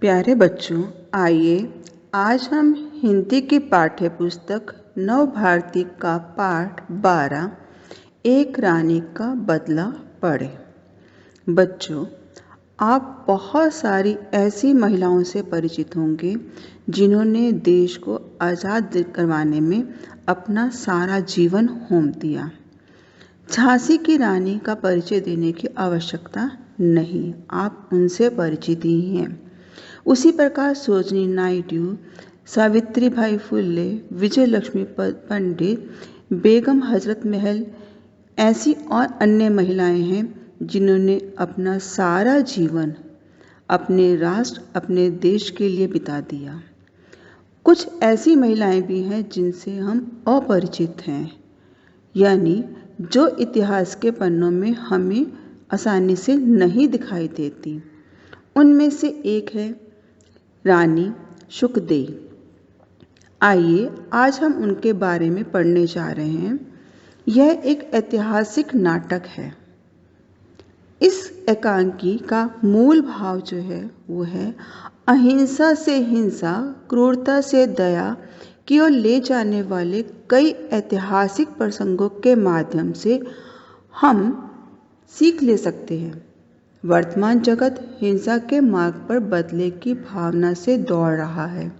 प्यारे बच्चों, आइए आज हम हिंदी की पाठ्य पुस्तक नव भारती का पाठ 12 एक रानी का बदला पढ़ें। बच्चों, आप बहुत सारी ऐसी महिलाओं से परिचित होंगे जिन्होंने देश को आज़ाद करवाने में अपना सारा जीवन होम दिया। झांसी की रानी का परिचय देने की आवश्यकता नहीं, आप उनसे परिचित ही हैं। उसी प्रकार सरोजिनी नायडू, सावित्रीबाई फुले, विजय लक्ष्मी पंडित, बेगम हजरत महल ऐसी और अन्य महिलाएं हैं जिन्होंने अपना सारा जीवन अपने राष्ट्र, अपने देश के लिए बिता दिया। कुछ ऐसी महिलाएं भी हैं जिनसे हम अपरिचित हैं, यानी जो इतिहास के पन्नों में हमें आसानी से नहीं दिखाई देती। उनमें से एक है रानी सुखदेई। आइए आज हम उनके बारे में पढ़ने जा रहे हैं। यह एक ऐतिहासिक नाटक है। इस एकांकी का मूल भाव जो है वो है अहिंसा से हिंसा, क्रूरता से दया की ओर ले जाने वाले कई ऐतिहासिक प्रसंगों के माध्यम से हम सीख ले सकते हैं। वर्तमान जगत हिंसा के मार्ग पर बदले की भावना से दौड़ रहा है।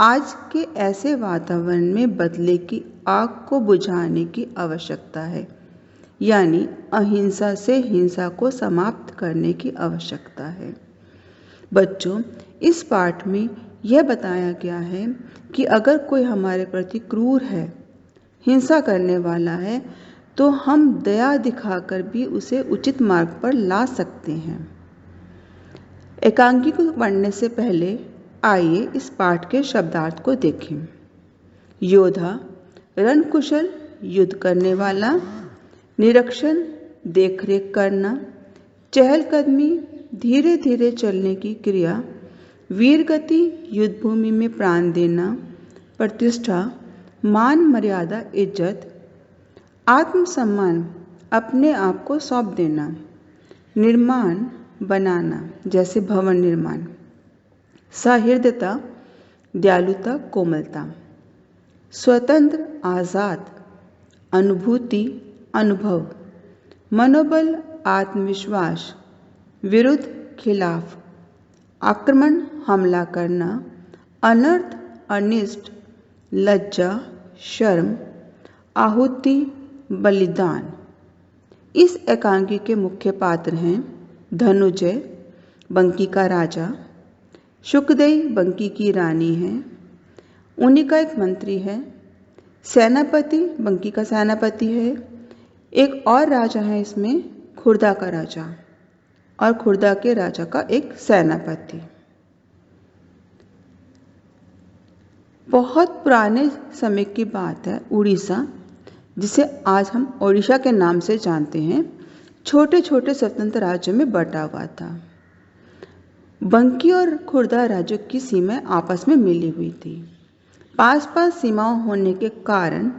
आज के ऐसे वातावरण में बदले की आग को बुझाने की आवश्यकता है, यानी अहिंसा से हिंसा को समाप्त करने की आवश्यकता है। बच्चों, इस पाठ में यह बताया गया है कि अगर कोई हमारे प्रति क्रूर है, हिंसा करने वाला है, तो हम दया दिखाकर भी उसे उचित मार्ग पर ला सकते हैं। एकांकी को पढ़ने से पहले आइए इस पाठ के शब्दार्थ को देखें। योद्धा, रणकुशल, युद्ध करने वाला, निरीक्षण, देखरेख करना, चहलकदमी, धीरे धीरे चलने की क्रिया, वीरगति, युद्ध भूमि में प्राण देना, प्रतिष्ठा, मान मर्यादा, इज्जत, आत्मसम्मान, अपने आप को सौंप देना, निर्माण, बनाना, जैसे भवन निर्माण, सहृदयता, दयालुता, कोमलता, स्वतंत्र, आज़ाद, अनुभूति, अनुभव, मनोबल, आत्मविश्वास, विरुद्ध, खिलाफ, आक्रमण, हमला करना, अनर्थ, अनिष्ट, लज्जा, शर्म, आहुति, बलिदान। इस एकांकी के मुख्य पात्र हैं धनुजय, बंकी का राजा, सुखदेई, बंकी की रानी है, उन्हीं का एक मंत्री है, सेनापति, बंकी का सेनापति है, एक और राजा है इसमें, खुर्दा का राजा, और खुर्दा के राजा का एक सेनापति। बहुत पुराने समय की बात है, उड़ीसा, जिसे आज हम ओडिशा के नाम से जानते हैं, छोटे छोटे स्वतंत्र राज्यों में बटा हुआ था। बंकी और खुर्दा राज्यों की सीमाएं आपस में मिली हुई थी। पास पास सीमाओं होने के कारण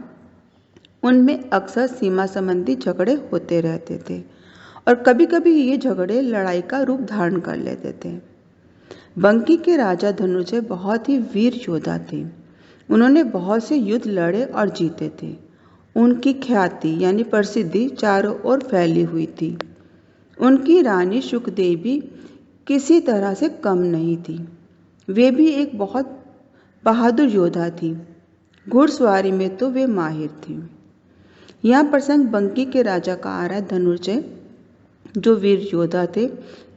उनमें अक्सर सीमा संबंधी झगड़े होते रहते थे और कभी कभी ये झगड़े लड़ाई का रूप धारण कर लेते थे। बंकी के राजा धनुजय बहुत ही वीर योद्धा थे। उन्होंने बहुत से युद्ध लड़े और जीते थे। उनकी ख्याति यानी प्रसिद्धि चारों ओर फैली हुई थी। उनकी रानी सुखदेई भी किसी तरह से कम नहीं थी। वे भी एक बहुत बहादुर योद्धा थी। घुड़सवारी में तो वे माहिर थी। यहाँ प्रसंग बंकी के राजा का आ रहा है धनुजय, जो वीर योद्धा थे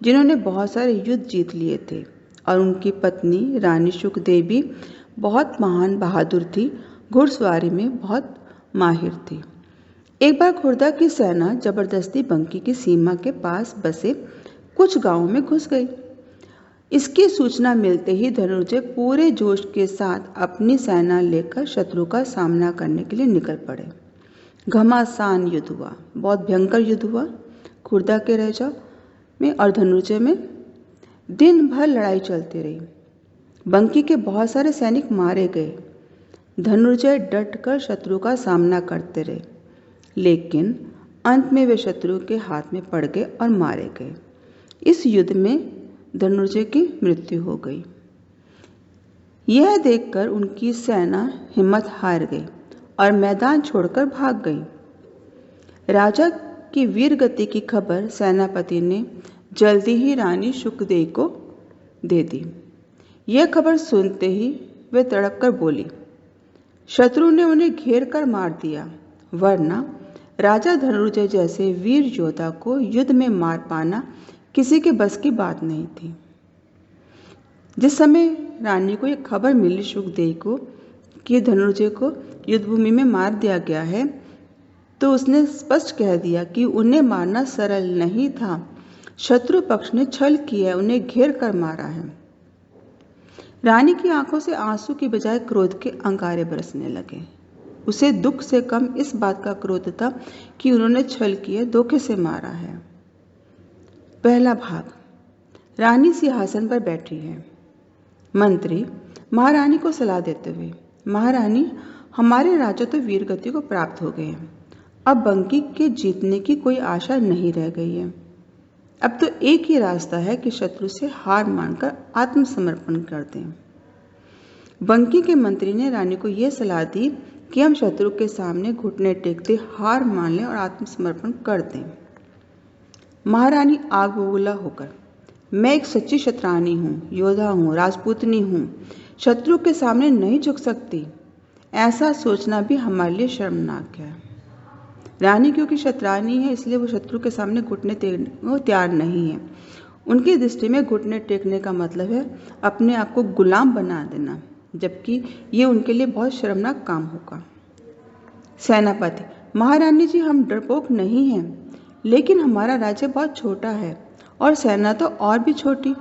जिन्होंने बहुत सारे युद्ध जीत लिए थे, और उनकी पत्नी रानी सुखदेई भी बहुत महान बहादुर थी, घुड़सवारी में बहुत माहिर थी। एक बार खुर्दा की सेना जबरदस्ती बंकी की सीमा के पास बसे कुछ गांवों में घुस गई। इसकी सूचना मिलते ही धनुजय पूरे जोश के साथ अपनी सेना लेकर शत्रु का सामना करने के लिए निकल पड़े। घमासान युद्ध हुआ, बहुत भयंकर युद्ध हुआ खुर्दा के राजा में और धनुजय में। दिन भर लड़ाई चलती रही। बंकी के बहुत सारे सैनिक मारे गए। धनुजय डटकर शत्रु का सामना करते रहे, लेकिन अंत में वे शत्रु के हाथ में पड़ गए और मारे गए। इस युद्ध में धनुर्जय की मृत्यु हो गई। यह देखकर उनकी सेना हिम्मत हार गई और मैदान छोड़कर भाग गई। राजा की वीर गति की खबर सेनापति ने जल्दी ही रानी शुकदेवी को दे दी। यह खबर सुनते ही वे तड़प कर बोली, शत्रु ने उन्हें घेर कर मार दिया, वरना राजा धनुर्जय जैसे वीर योद्धा को युद्ध में मार पाना किसी के बस की बात नहीं थी। जिस समय रानी को यह खबर मिली शुकदेवी को कि धनुर्जय को युद्धभूमि में मार दिया गया है, तो उसने स्पष्ट कह दिया कि उन्हें मारना सरल नहीं था। शत्रु पक्ष ने छल किया, उन्हें घेर कर मारा है। रानी की आंखों से आंसू की बजाय क्रोध के अंगारे बरसने लगे। उसे दुख से कम इस बात का क्रोध था कि उन्होंने छल किए, धोखे से मारा है। पहला भाग। रानी सिंहासन पर बैठी है। मंत्री महारानी को सलाह देते हुए, महारानी, हमारे राजा तो वीर गति को प्राप्त हो गए हैं। अब बंकी के जीतने की कोई आशा नहीं रह गई है। अब तो एक ही रास्ता है कि शत्रु से हार मानकर आत्मसमर्पण कर दें। बंकी के मंत्री ने रानी को यह सलाह दी कि हम शत्रु के सामने घुटने टेकते हार मान लें और आत्मसमर्पण कर दें। महारानी आग बबूला होकर, मैं एक सच्ची शतरानी हूँ, योद्धा हूँ, राजपूतनी हूँ, शत्रु के सामने नहीं झुक सकती। ऐसा सोचना भी हमारे लिए शर्मनाक है। रानी क्योंकि शतरानी है इसलिए वो शत्रु के सामने घुटने टेकने को तैयार नहीं है। उनकी दृष्टि में घुटने टेकने का मतलब है अपने आप को गुलाम बना देना, जबकि ये उनके लिए बहुत शर्मनाक काम होगा। सेनापति, महारानी जी, हम डरपोक नहीं हैं, लेकिन हमारा राज्य बहुत छोटा है और सेना तो और भी छोटी।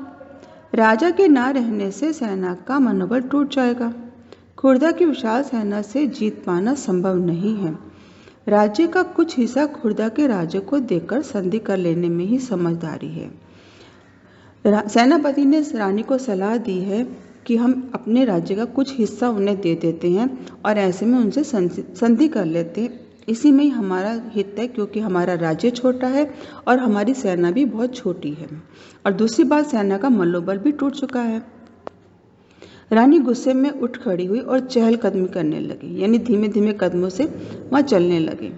राजा के ना रहने से सेना का मनोबल टूट जाएगा। खुर्दा की विशाल सेना से जीत पाना संभव नहीं है। राज्य का कुछ हिस्सा खुर्दा के राज्य को देकर संधि कर लेने में ही समझदारी है। सेनापति ने रानी को सलाह दी है कि हम अपने राज्य का कुछ हिस्सा उन्हें दे देते हैं और ऐसे में उनसे संधि कर लेते हैं। इसी में ही हमारा हित है, क्योंकि हमारा राज्य छोटा है और हमारी सेना भी बहुत छोटी है। और दूसरी बात, सेना का मनोबल भी टूट चुका है। रानी गुस्से में उठ खड़ी हुई और चहलकदमी करने लगी, यानी धीमे धीमे कदमों से वहाँ चलने लगी।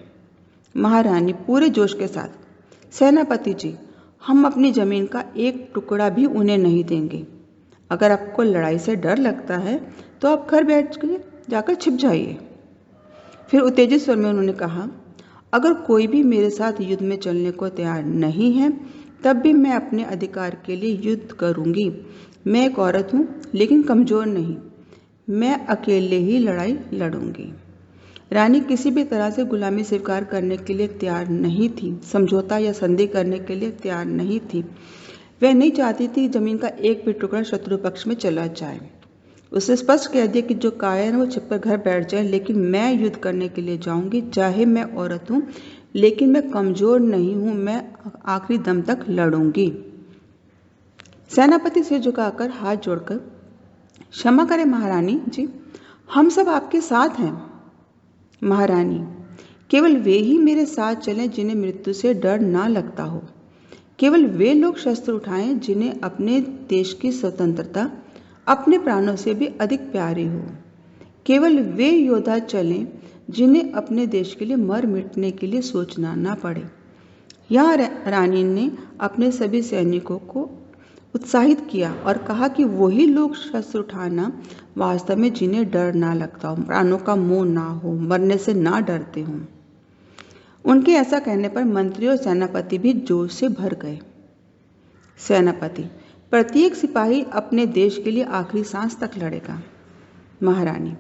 महारानी पूरे जोश के साथ, सेनापति जी, हम अपनी जमीन का एक टुकड़ा भी उन्हें नहीं देंगे। अगर आपको लड़ाई से डर लगता है तो आप घर बैठ कर जाकर छिप जाइए। फिर उत्तेजित स्वर में उन्होंने कहा, अगर कोई भी मेरे साथ युद्ध में चलने को तैयार नहीं है तब भी मैं अपने अधिकार के लिए युद्ध करूंगी। मैं एक औरत हूँ, लेकिन कमजोर नहीं। मैं अकेले ही लड़ाई लड़ूंगी। रानी किसी भी तरह से गुलामी स्वीकार करने के लिए तैयार नहीं थी, समझौता या संधि करने के लिए तैयार नहीं थी। वह नहीं चाहती थी जमीन का एक भी टुकड़ा शत्रु पक्ष में चला जाए। उसने स्पष्ट कह दिया कि जो कायर है वो छिपकर घर बैठ जाए, लेकिन मैं युद्ध करने के लिए जाऊंगी। चाहे मैं औरत हूँ, लेकिन मैं कमजोर नहीं हूँ। मैं आखिरी दम तक लड़ूंगी। सेनापति सिर झुकाकर हाथ जोड़कर, क्षमा करें महारानी जी, हम सब आपके साथ हैं। महारानी, केवल वे ही मेरे साथ चलें जिन्हें मृत्यु से डर ना लगता हो। केवल वे लोग शस्त्र उठाएं जिन्हें अपने देश की स्वतंत्रता अपने प्राणों से भी अधिक प्यारी हो। केवल वे योद्धा चलें जिन्हें अपने देश के लिए मर मिटने के लिए सोचना ना पड़े। यहाँ रानी ने अपने सभी सैनिकों को उत्साहित किया और कहा कि वही लोग शस्त्र उठाना वास्तव में जिन्हें डर ना लगता हो, प्राणों का मोह ना हो, मरने से ना डरते हों। उनके ऐसा कहने पर मंत्री और सेनापति भी जोश से भर गए। सेनापति, प्रत्येक सिपाही अपने देश के लिए आखिरी सांस तक लड़ेगा। महारानी,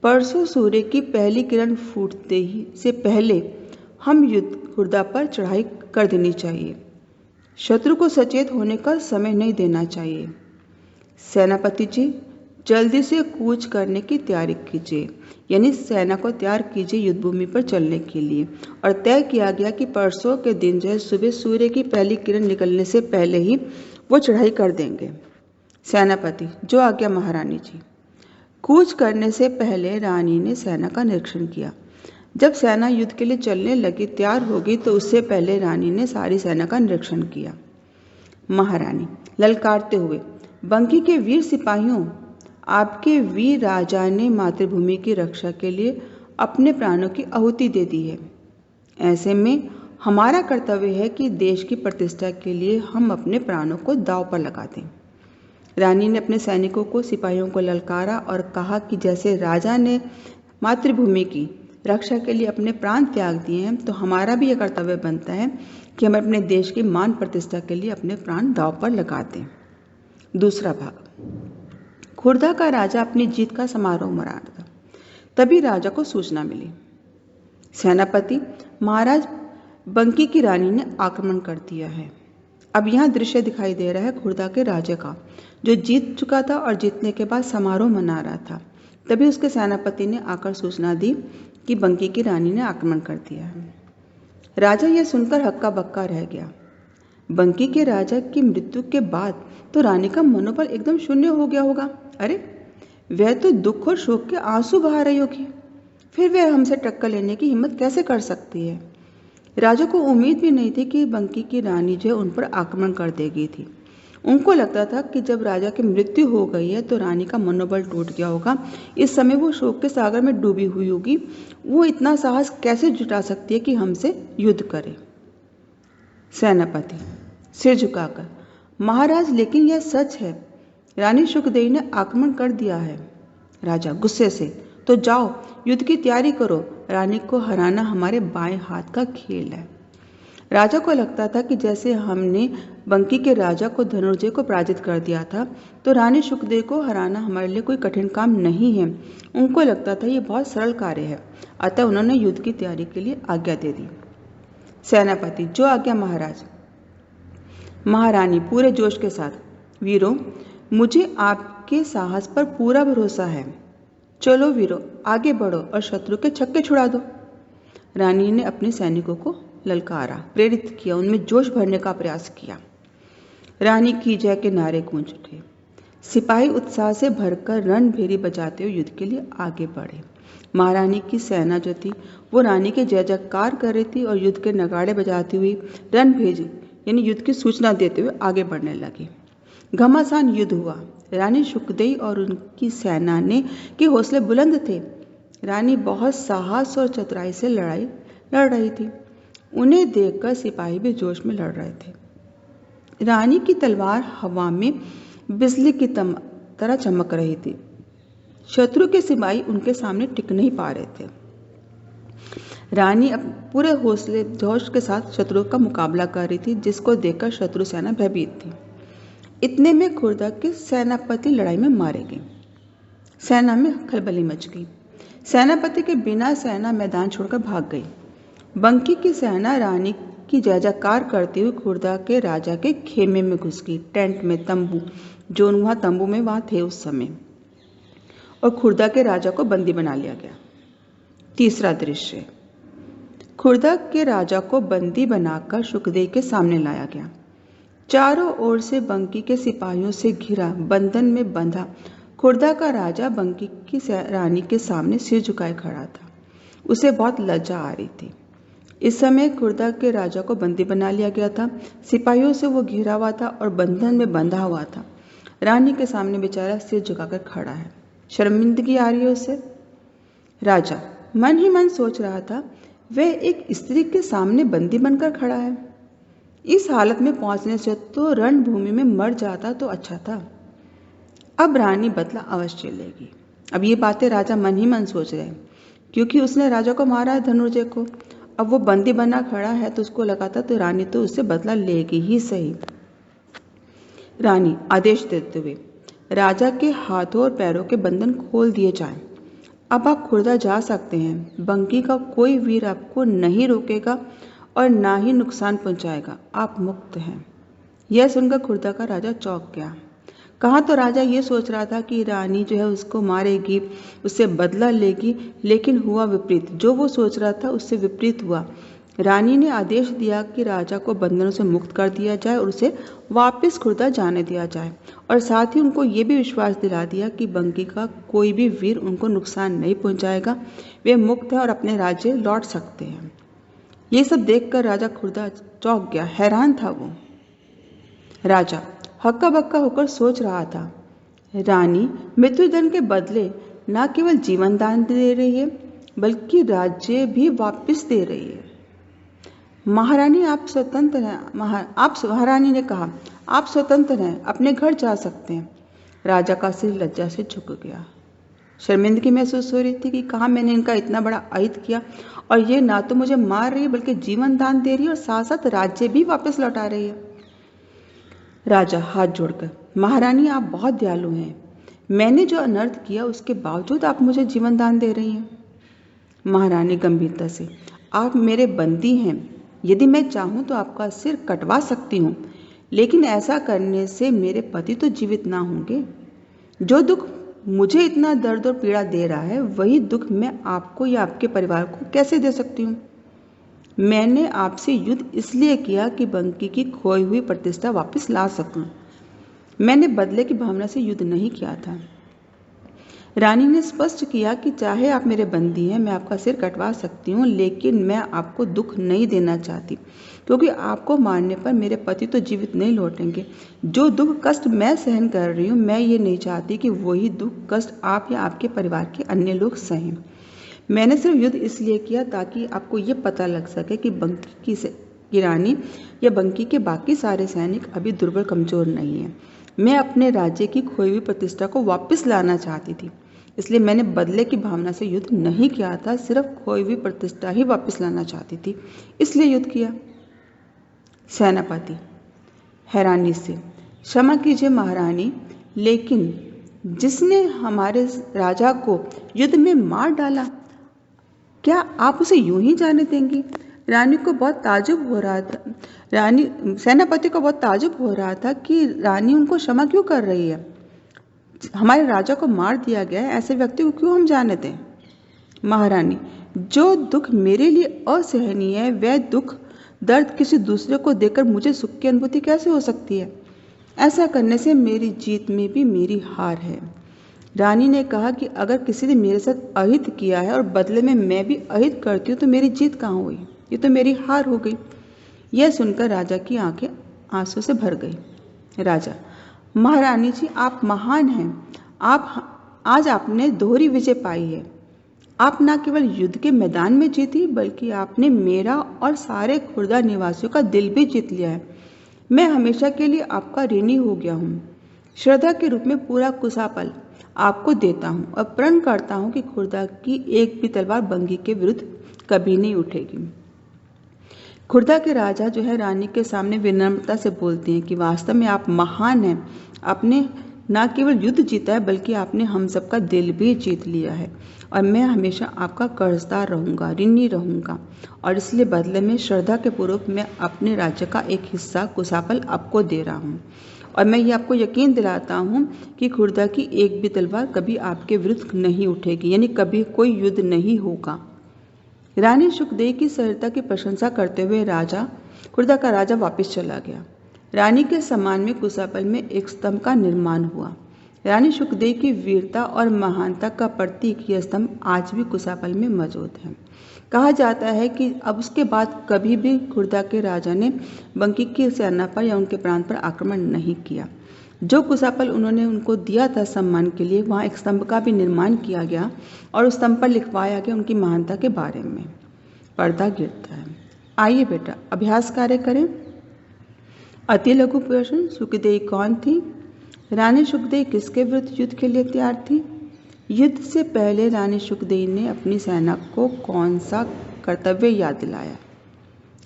परसों सूर्य की पहली किरण फूटते ही से पहले हम युद्ध खुर्दा पर चढ़ाई कर देनी चाहिए। शत्रु को सचेत होने का समय नहीं देना चाहिए। सेनापति जी, जल्दी से कूच करने की तैयारी कीजिए, यानी सेना को तैयार कीजिए युद्धभूमि पर चलने के लिए। और तय किया गया कि परसों के दिन जो है सुबह सूर्य की पहली किरण निकलने से पहले ही वो चढ़ाई कर देंगे। सेनापति, जो आज्ञा महारानी जी। कूच करने से पहले रानी ने सेना का निरीक्षण किया। जब सेना युद्ध के लिए चलने लगी, तैयार होगी, तो उससे पहले रानी ने सारी सेना का निरीक्षण किया। महारानी ललकारते हुए, बंकी के वीर सिपाहियों, आपके वीर राजा ने मातृभूमि की रक्षा के लिए अपने प्राणों की आहुति दे दी है। ऐसे में हमारा कर्तव्य है कि देश की प्रतिष्ठा के लिए हम अपने प्राणों को दांव पर लगा दें। रानी ने अपने सैनिकों को, सिपाहियों को ललकारा और कहा कि जैसे राजा ने मातृभूमि की रक्षा के लिए अपने प्राण त्याग दिए हैं, तो हमारा भी यह कर्तव्य बनता है कि हम अपने देश की मान प्रतिष्ठा के लिए अपने प्राण दांव पर लगा दें। दूसरा भाग। खुर्दा का राजा अपनी जीत का समारोह मना रहा था। तभी राजा को सूचना मिली, सेनापति महाराज बंकी की रानी ने आक्रमण कर दिया है। अब यहाँ दृश्य दिखाई दे रहा है खुर्दा के राजा का, जो जीत चुका था और जीतने के बाद समारोह मना रहा था। तभी उसके सेनापति ने आकर सूचना दी कि बंकी की रानी ने आक्रमण कर दिया है। राजा यह सुनकर हक्का बक्का रह गया। बंकी के राजा की मृत्यु के बाद तो रानी का मनोबल एकदम शून्य हो गया होगा। अरे, वह तो दुख और शोक के आंसू बहा रही होगी, फिर वह हमसे टक्कर लेने की हिम्मत कैसे कर सकती है। राजा को उम्मीद भी नहीं थी कि बंकी की रानी जो है उन पर आक्रमण कर देगी थी। उनको लगता था कि जब राजा की मृत्यु हो गई है तो रानी का मनोबल टूट गया होगा। इस समय वो शोक के सागर में डूबी हुई होगी। वो इतना साहस कैसे जुटा सकती है कि हमसे युद्ध करे। सेनापति सिर झुकाकर, महाराज लेकिन यह सच है, रानी शुकदेवी ने आक्रमण कर दिया है। राजा गुस्से से, तो जाओ युद्ध की तैयारी करो, रानी को हराना हमारे बाएं हाथ का खेल है। राजा को लगता था कि जैसे हमने बंकी के राजा को धनुर्जय को पराजित कर दिया था, तो रानी शुकदेव को हराना हमारे लिए कोई कठिन काम नहीं है। उनको लगता था ये बहुत सरल कार्य है, अतः उन्होंने युद्ध की तैयारी के लिए आज्ञा दे दी। सेनापति, जो आज्ञा महाराज। महारानी पूरे जोश के साथ, वीरों, मुझे आपके साहस पर पूरा भरोसा है। चलो वीरों, आगे बढ़ो और शत्रु के छक्के छुड़ा दो। रानी ने अपने सैनिकों को ललकारा, प्रेरित किया, उनमें जोश भरने का प्रयास किया। रानी की जय के नारे गूंज उठे। सिपाही उत्साह से भरकर रणभेरी बजाते हुए युद्ध के लिए आगे बढ़े। महारानी की सेना जो थी वो रानी के जय जयकार कर रही थी और युद्ध के नगाड़े बजाती हुई रणभेरी यानी युद्ध की सूचना देते हुए आगे बढ़ने लगी। घमासान युद्ध हुआ। रानी शुकदेवी और उनकी सेना ने के हौसले बुलंद थे। रानी बहुत साहस और चतुराई से लड़ाई लड़ रही थी। उन्हें देखकर सिपाही भी जोश में लड़ रहे थे। रानी की तलवार हवा में बिजली की तरह चमक रही थी। शत्रु के सिपाही उनके सामने टिक नहीं पा रहे थे। रानी अब पूरे हौसले जोश के साथ शत्रु का मुकाबला कर रही थी, जिसको देखकर शत्रु सेना भयभीत थी। इतने में खुर्दा के सेनापति लड़ाई में मारे गए। सेना में खलबली मच गई। सेनापति के बिना सेना मैदान छोड़कर भाग गई। बंकी की सेना रानी की जय जयकार करते हुए खुर्दा के राजा के खेमे में घुस गई। टेंट में, तंबू, जो वहाँ तंबू में वहाँ थे उस समय, और खुर्दा के राजा को बंदी बना लिया गया। तीसरा दृश्य। खुर्दा के राजा को बंदी बनाकर शुकदेव के सामने लाया गया। चारों ओर से बंकी के सिपाहियों से घिरा, बंधन में बंधा खुर्दा का राजा बंकी की रानी के सामने सिर झुकाए खड़ा था। उसे बहुत लज्जा आ रही थी। इस समय खुर्दा के राजा को बंदी बना लिया गया था। सिपाहियों से वो घिरा हुआ था और बंधन में बंधा हुआ था। रानी के सामने बेचारा सिर झुकाकर खड़ा है। शर्मिंदगी आ रही है उसे। राजा मन ही मन सोच रहा था, वह एक स्त्री के सामने बंदी बनकर खड़ा है। इस हालत में पहुंचने से तो रणभूमि में मर जाता तो अच्छा था। अब रानी बदला अवश्य लेगी। अब ये बातें राजा मन ही मन सोच रहे हैं, क्योंकि उसने राजा को मारा है धनुर्जय को। अब वो बंदी बना खड़ा है तो उसको लगा था तो रानी तो उससे बदला लेगी ही सही। रानी आदेश देते हुए, राजा के हाथों और पैरों के बंधन खोल दिए जाएं। अब आप खुर्दा जा सकते हैं। बंकी का कोई वीर आपको नहीं रोकेगा और ना ही नुकसान पहुंचाएगा। आप मुक्त हैं। यह सुनकर खुर्दा का राजा चौंक गया। कहाँ तो राजा ये सोच रहा था कि रानी जो है उसको मारेगी, उससे बदला लेगी, लेकिन हुआ विपरीत। जो वो सोच रहा था उससे विपरीत हुआ। रानी ने आदेश दिया कि राजा को बंधनों से मुक्त कर दिया जाए और उसे वापस खुर्दा जाने दिया जाए, और साथ ही उनको ये भी विश्वास दिला दिया कि बंकी का कोई भी वीर उनको नुकसान नहीं पहुंचाएगा। वे मुक्त हैं और अपने राज्य लौट सकते हैं। ये सब देखकर राजा खुर्दा चौंक गया, हैरान था वो। राजा हक्का बक्का होकर सोच रहा था। रानी मृत्युदंड के बदले न केवल जीवन दान दे रही है बल्कि राज्य भी वापस दे रही है। महारानी आप स्वतंत्र हैं। महारानी ने कहा, आप स्वतंत्र हैं, अपने घर जा सकते हैं। राजा का सिर लज्जा से झुक गया। शर्मिंदगी महसूस हो रही थी कि कहाँ मैंने इनका इतना बड़ा अहित किया और ये ना तो मुझे मार रही है बल्कि जीवन दान दे रही है और साथ साथ राज्य भी वापस लौटा रही है। राजा हाथ जोड़कर, महारानी आप बहुत दयालु हैं। मैंने जो अनर्थ किया उसके बावजूद आप मुझे जीवन दान दे रही हैं। महारानी गंभीरता से, आप मेरे बंदी हैं। यदि मैं चाहूँ तो आपका सिर कटवा सकती हूँ, लेकिन ऐसा करने से मेरे पति तो जीवित ना होंगे। जो दुख मुझे इतना दर्द और पीड़ा दे रहा है वही दुख मैं आपको या आपके परिवार को कैसे दे सकती हूँ। मैंने आपसे युद्ध इसलिए किया कि बंकी की खोई हुई प्रतिष्ठा वापस ला सकूं। मैंने बदले की भावना से युद्ध नहीं किया था। रानी ने स्पष्ट किया कि चाहे आप मेरे बंदी हैं, मैं आपका सिर कटवा सकती हूँ, लेकिन मैं आपको दुख नहीं देना चाहती, क्योंकि आपको मारने पर मेरे पति तो जीवित नहीं लौटेंगे। जो दुख कष्ट मैं सहन कर रही हूँ, मैं ये नहीं चाहती कि वही दुख कष्ट आप या आपके परिवार के अन्य लोग सहें। मैंने सिर्फ युद्ध इसलिए किया ताकि आपको ये पता लग सके कि बंकी की रानी या बंकी के बाकी सारे सैनिक अभी दुर्बल कमजोर नहीं हैं। मैं अपने राज्य की खोई हुई प्रतिष्ठा को वापस लाना चाहती थी, इसलिए मैंने बदले की भावना से युद्ध नहीं किया था, सिर्फ खोई हुई प्रतिष्ठा ही वापस लाना चाहती थी, इसलिए युद्ध किया। सेनापति हैरानी से, क्षमा कीजिए महारानी, लेकिन जिसने हमारे राजा को युद्ध में मार डाला, क्या आप उसे यूं ही जाने देंगी? रानी को बहुत ताजुब हो रहा था। सेनापति को बहुत ताजुब हो रहा था कि रानी उनको क्षमा क्यों कर रही है। हमारे राजा को मार दिया गया है, ऐसे व्यक्ति को क्यों हम जाने दें? महारानी, जो दुख मेरे लिए असहनीय है वह दुख दर्द किसी दूसरे को देकर मुझे सुख की अनुभूति कैसे हो सकती है? ऐसा करने से मेरी जीत में भी मेरी हार है। रानी ने कहा कि अगर किसी ने मेरे साथ अहित किया है और बदले में मैं भी अहित करती हूँ तो मेरी जीत कहाँ हुई? ये तो मेरी हार हो गई। यह सुनकर राजा की आंखें आंसू से भर गई। राजा, महारानी जी, आप महान हैं। आज आपने दोहरी विजय पाई है। आप न केवल युद्ध के मैदान में जीती बल्कि आपने मेरा और सारे खुर्दा निवासियों का दिल भी जीत लिया है। मैं हमेशा के लिए आपका ऋणी हो गया हूँ। श्रद्धा के रूप में पूरा कुसापल आपको देता हूँ और प्रण करता हूँ कि खुर्दा की एक भी तलवार बंगी के विरुद्ध कभी नहीं उठेगी। खुर्दा के राजा जो है रानी के सामने विनम्रता से बोलते हैं कि वास्तव में आप महान हैं। आपने न केवल युद्ध जीता है बल्कि आपने हम सबका दिल भी जीत लिया है और मैं हमेशा आपका कर्जदार रहूँगा, ऋणी रहूँगा, और इसलिए बदले में श्रद्धा के पूर्वक मैं अपने राज्य का एक हिस्सा कुसापल आपको दे रहा हूँ और मैं ये आपको यकीन दिलाता हूँ कि खुर्दा की एक भी तलवार कभी आपके विरुद्ध नहीं उठेगी, यानी कभी कोई युद्ध नहीं होगा। रानी शुकदेई की सरलता की प्रशंसा करते हुए खुर्दा का राजा वापस चला गया। रानी के सम्मान में कुसापल में एक स्तंभ का निर्माण हुआ। रानी शुकदेई की वीरता और महानता का प्रतीक यह स्तंभ आज भी कुसापल में मौजूद है। कहा जाता है कि अब उसके बाद कभी भी खुर्दा के राजा ने बंकी की सेना पर या उनके प्रांत पर आक्रमण नहीं किया। जो कुसापल उन्होंने उनको दिया था सम्मान के लिए, वहाँ एक स्तंभ का भी निर्माण किया गया और उस स्तंभ पर लिखवाया गया उनकी महानता के बारे में। पर्दा गिरता है। आइए बेटा, अभ्यास कार्य करें। अति लघु प्रश्न, शुकदेई कौन थी? रानी शुकदेई किसके विरुद्ध युद्ध के लिए तैयार थी? युद्ध से पहले रानी शुकदेई ने अपनी सेना को कौन सा कर्तव्य याद दिलाया?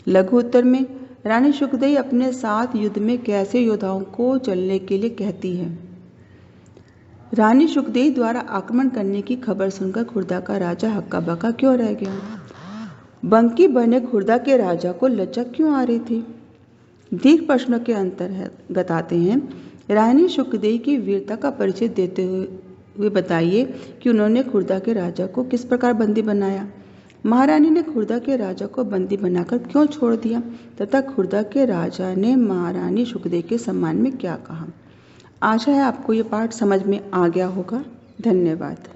लघु उत्तर में रानी शुकदेई अपने साथ युद्ध में कैसे योद्धाओं को चलने के लिए कहती है? रानी शुकदेई द्वारा आक्रमण करने की खबर सुनकर खुर्दा का राजा हक्का बक्का क्यों रह गया? बंकी बने खुर्दा के राजा को लज्जा क्यों आ रही थी? दीर्घ प्रश्नों के अंतर्गत आते हैं। रानी शुकदेई की वीरता का परिचय देते हुए बताइए कि उन्होंने खुर्दा के राजा को किस प्रकार बंदी बनाया। महारानी ने खुर्दा के राजा को बंदी बनाकर क्यों छोड़ दिया तथा खुर्दा के राजा ने महारानी शुकदेई के सम्मान में क्या कहा। आशा है आपको ये पाठ समझ में आ गया होगा। धन्यवाद।